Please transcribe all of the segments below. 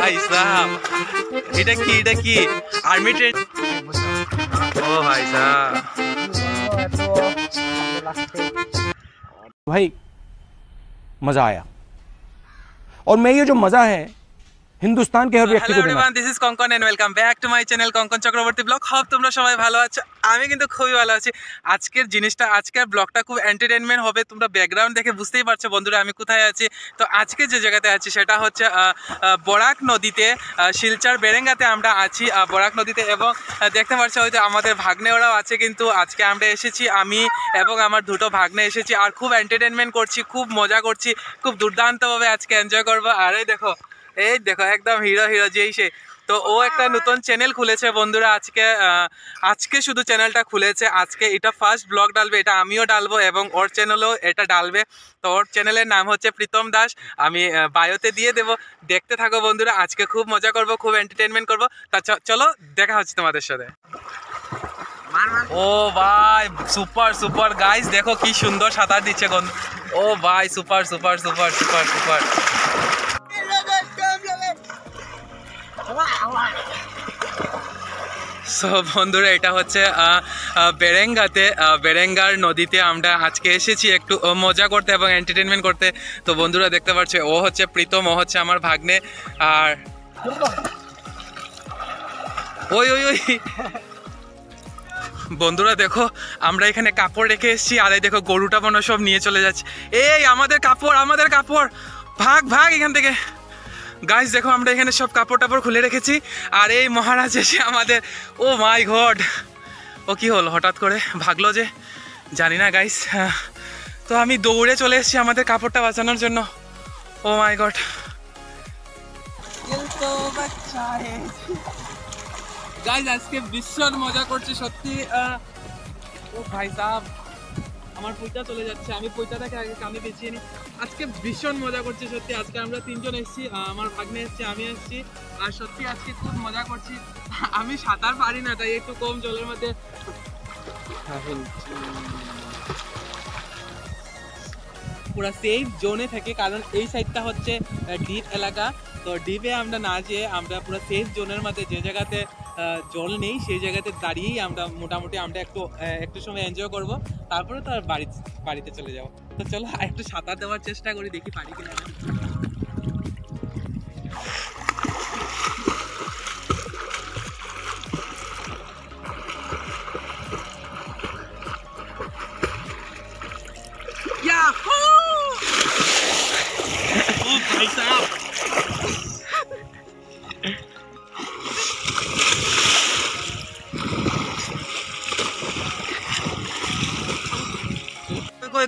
ভাই সাহেব, এটা কি আর্মি ট্রেন? ও ভাই সাহেব भाई मजा आया और मैं ये जो मजा है হিন্দুস্তান কে হর ব্যক্তি কো দেনা। This is Kankan and welcome back to my channel Kankan Chakraborty blog. Hope তোমরা সবাই ভালো আছো, আমি কিন্তু খুবই ভালো আছি। আজকের ব্লগটা খুব এন্টারটেইনমেন্ট হবে, তোমরা ব্যাকগ্রাউন্ড দেখে বুঝতেই পারছো বন্ধুরা আমি কোথায় আছি। তো আজকে যে জায়গাতে আছি সেটা হচ্ছে বরাক নদীতে, শিলচর বেরেঙ্গাতে আমরা আছি বরাক নদীতে। এবং দেখতে পাচ্ছ হয়তো আমাদের ভাগ্নে ওরাও আছে, কিন্তু আজকে আমরা এসেছি আমি এবং আমার দুটো ভাগ্নে এসেছি আর খুব এন্টারটেইনমেন্ট করছি, খুব মজা করছি, খুব দুর্দান্তভাবে আজকে এনজয় করবো। আর এই দেখো একদম হিরো যেই সে। তো ও একটা নতুন চ্যানেল খুলেছে বন্ধুরা, আজকে শুধু চ্যানেলটা খুলেছে। আজকে এটা ফার্স্ট ব্লগ ডালবে, এটা আমিও ডালবো এবং ওর চ্যানেলও এটা ডালবে। তো ওর চ্যানেলের নাম হচ্ছে প্রীতম দাস, আমি বায়োতে দিয়ে দেবো, দেখতে থাকো বন্ধুরা। আজকে খুব মজা করব, খুব এন্টারটেনমেন্ট করবো। তা চলো দেখা হচ্ছে তোমাদের সাথে। ও ভাই সুপার গাইস, দেখো কি সুন্দর সাঁতার দিচ্ছে। ও ভাই সুপার। সো বন্ধুরা এটা হচ্ছে বেরেঙ্গার নদীতে আমরা আজকে এসেছি একটু মজা করতে এবং এন্টারটেনমেন্ট করতে। তো বন্ধুরা দেখতে পাচ্ছ ও হচ্ছে প্রীতম, ও হচ্ছে আমার ভাগ্নে। আর ওই বন্ধুরা দেখো আমরা এখানে কাপড় রেখে এসেছি, আর এই দেখো গরুটা মনে সব নিয়ে চলে যাচ্ছে। এই আমাদের কাপড় ভাগ এখান থেকে। গাইস দেখো আমরা এখানে সব কাপড় টাপড় খুলে রেখেছি, আর এই মহারাজ এসে আমাদের, ও মাই গড, ও কি হলো হঠাৎ করে ভাগলো যে জানি না গাইস। তো আমি দৌড়ে চলে এসেছি আমাদের কাপড়টা বাঁচানোর জন্য। ও মাই গড, গাইস আজকে ভীষণ মজা করছি সত্যি। ও ভাই সাহেব আমার পয়টা চলে যাচ্ছে, আমি পয়টাটাকে আগে কামে বেঁচিয়ে নিই। আজকে ভীষণ মজা করছি সত্যি। আজকে আমরা তিনজন এসেছি, আমার ভাগ্নে এসেছি, আমি এসেছি, আর সত্যি আজকে খুব মজা করছি। আমি সাঁতার পারি না, তাই একটু কম জলের মধ্যে পুরো সেফ জোনে থেকে, কারণ এই সাইডটা হচ্ছে ডিপ এলাকা। তো ডিপে আমরা না যেয়ে আমরা পুরো সেফ জোনের মধ্যে, যে জায়গাতে জল নেই সেই জায়গাতে দাঁড়িয়েই আমরা মোটামুটি আমরা একটু সময় এনজয় করব, তারপরে তো আর বাড়িতে চলে যাবো। তো চলো একটু সাঁতার দেওয়ার চেষ্টা করি, দেখি পারি কিনা।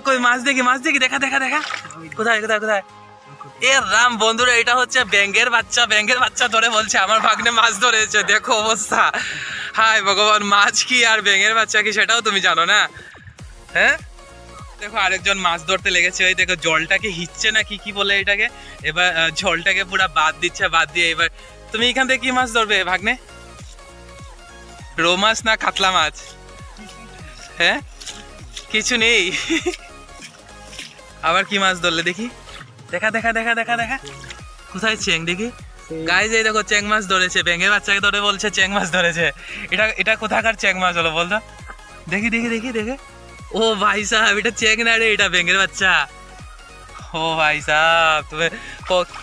কই মাছ দেখি দেখা কোথায় এ রাম বন্ধুরা, এটা হচ্ছে ব্যাঙের বাচ্চা ধরে বলছে আমার ভাগ্নে মাছ ধরেছে। দেখো অবস্থা, হায় ভগবান, মাছ কি আর ব্যাঙের বাচ্চা কি সেটাও তুমি জানো না? হ্যাঁ দেখো আরেকজন মাছ ধরতে লেগেছে, ওই দেখো জলটাকে হিচ্ছে না কি বলে এটাকে, এবার জলটাকে পুরো বাদ দিয়ে এবার তুমি এখান থেকে কি মাছ ধরবে ভাগ্নে? রৌ মাছ না কাতলা মাছ? হ্যাঁ কিছু নেই, আবার কি মাছ ধরলে দেখি, দেখা কোথায় চেং দেখি। গাইজ এই দেখো চেং মাছ ধরেছে, ব্যাঙের বাচ্চাকে ধরে বলছে চেং মাছ ধরেছে। এটা কোথাকার চেং মাছ হলো বলতো? দেখি ও ভাই সাহেব এটা চেং না রে, এটা ব্যাঙের বাচ্চা। ओ भाई साहब तुम्हें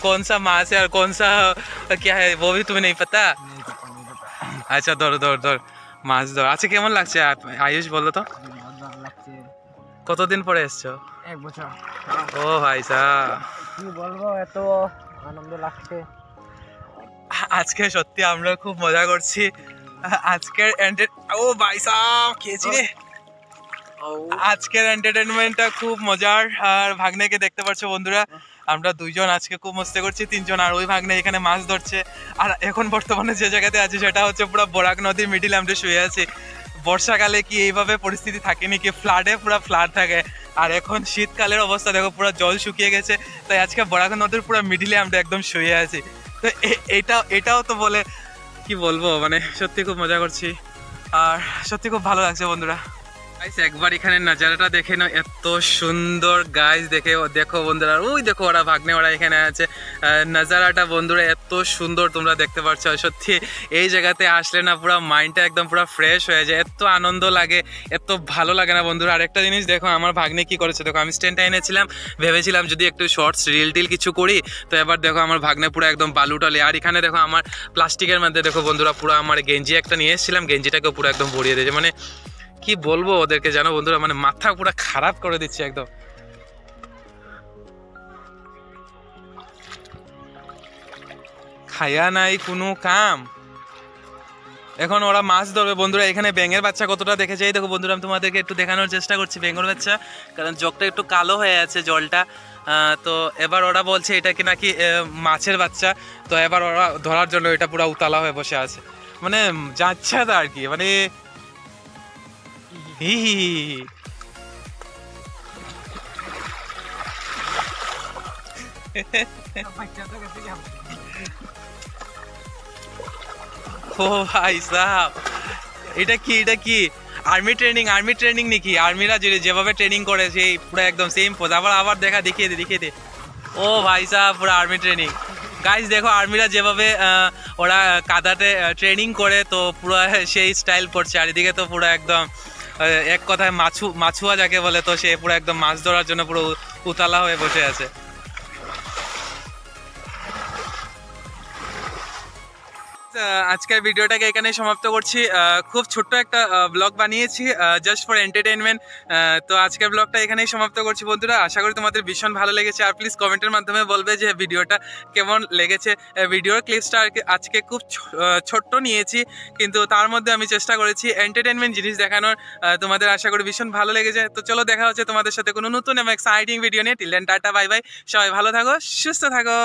कौन सा माछ है और कौन सा क्या है वो भी तुम्हें नहीं पता? अच्छा ধর মাছ ধর। আচ্ছা কেমন লাগছে আয়ুষ বলো তো? কতদিন পরে এসছো? 1 বছর। ও ভাই সাহেব কি বলবো, এত আনন্দ লাগছে আজকে, সত্যি আমরা খুব মজা করছি আজকের। ও ভাই সাহেব খেয়েছি রে। আজকের এন্টারটেনমেন্টটা খুব মজার। আর ভাগ্নেকে দেখতে পাচ্ছ বন্ধুরা, আমরা দুইজন আজকে খুব মস্তি করছি, তিনজন, আর ওই ভাগ্নে এখানে মাছ ধরছে। আর এখন বর্তমানে যে জায়গাতে আছি সেটা হচ্ছে পুরো বরাক নদীর মিডিলে আমরা শুয়ে আছি। বর্ষাকালে কি এইভাবে পরিস্থিতি থাকেনি কি, পুরো ফ্লাড থাকে। আর এখন শীতকালের অবস্থা দেখো, পুরো জল শুকিয়ে গেছে। তাই আজকে বরাক নদীর পুরো মিডিলে আমরা একদম শুয়ে আছি। তো এটাও তো বলে কি বলবো, মানে সত্যি খুব মজা করছি আর সত্যি খুব ভালো লাগছে বন্ধুরা। গাইস একবার এখানে নাজারাটা দেখে নাও, এত সুন্দর গাইস। দেখো বন্ধুরা, ওই দেখো ওরা ভাগ্নে ওরা এখানে আছে। নাজারাটা বন্ধুরা এত সুন্দর তোমরা দেখতে পাচ্ছ। সত্যি এই জায়গাতে আসলে না পুরো মাইন্ডটা একদম পুরো ফ্রেশ হয়ে যায়, এত আনন্দ লাগে, এত ভালো লাগে না বন্ধুরা। আরেকটা জিনিস দেখো আমার ভাগ্নে কি করেছে দেখো, আমি স্ট্যান্ডটা এনেছিলাম, ভেবেছিলাম যদি একটু শর্টস রিল টিল কিছু করি, তো এবার দেখো আমার ভাগ্নে পুরো একদম বালুটালে। আর এখানে দেখো আমার প্লাস্টিকের মধ্যে দেখো বন্ধুরা পুরো আমার গেঞ্জি একটা নিয়ে এসেছিলাম, গেঞ্জিটাকে পুরো একদম ভরিয়ে দিয়েছে। মানে কি বলবো ওদেরকে জানো বন্ধুরা, মানে মাথা পুরো খারাপ করে দিচ্ছে একদম। খায়া নাই কোনো কাম। এখন ওরা মাছ ধরবে বন্ধুরা। এখানে ব্যাঙের বাচ্চা কতটা দেখেছে, এই দেখো বন্ধুরা আমি তোমাদেরকে একটু দেখানোর চেষ্টা করছি ব্যাঙের বাচ্চা, কারণ জগটা একটু কালো হয়ে আছে জলটা। তো এবার ওরা বলছে এটা কি নাকি মাছের বাচ্চা, তো এবার ওরা ধরার জন্য এটা পুরো উতালা হয়ে বসে আছে, মানে যাচ্ছে না আর কি, মানে হি হি হি হি। ও ভাই সাহাব, এটা কি আর্মি ট্রেনিং নাকি? আর্মিরা যেভাবে ট্রেনিং করে সেই পুরো একদম সেম পোজ। আবার দেখিয়ে দে। ও ভাই সাহাব পুরো আর্মি ট্রেনিং। গাইস দেখো আর্মিরা যেভাবে ওরা কাদাতে ট্রেনিং করে, তো পুরো সেই স্টাইল পড়ছে। আর এদিকে তো পুরো একদম এক কথায় মাছুয়া যাকে বলে, তো সে পুরো একদম মাছ ধরার জন্য পুরো উতালা হয়ে বসে আছে। আজকের ভিডিওটাকে এখানেই সমাপ্ত করছি। খুব ছোট্ট একটা ব্লগ বানিয়েছি জাস্ট ফর এন্টারটেইনমেন্ট। তো আজকের ব্লগটা এখানেই সমাপ্ত করছি বন্ধুরা। আশা করি তোমাদের ভীষণ ভালো লেগেছে। আর প্লিজ কমেন্টের মাধ্যমে বলবে যে ভিডিওটা কেমন লেগেছে। ভিডিওর ক্লিপসটা আজকে খুব ছোট্ট নিয়েছি, কিন্তু তার মধ্যে আমি চেষ্টা করেছি এন্টারটেইনমেন্ট জিনিস দেখানোর। তোমাদের আশা করি ভীষণ ভালো লেগেছে। তো চলো দেখা হচ্ছে তোমাদের সাথে কোনো নতুন এবং এক্সাইটিং ভিডিও নিয়ে। Till then tata bye bye, সবাই ভালো থাকো, সুস্থ থাকো।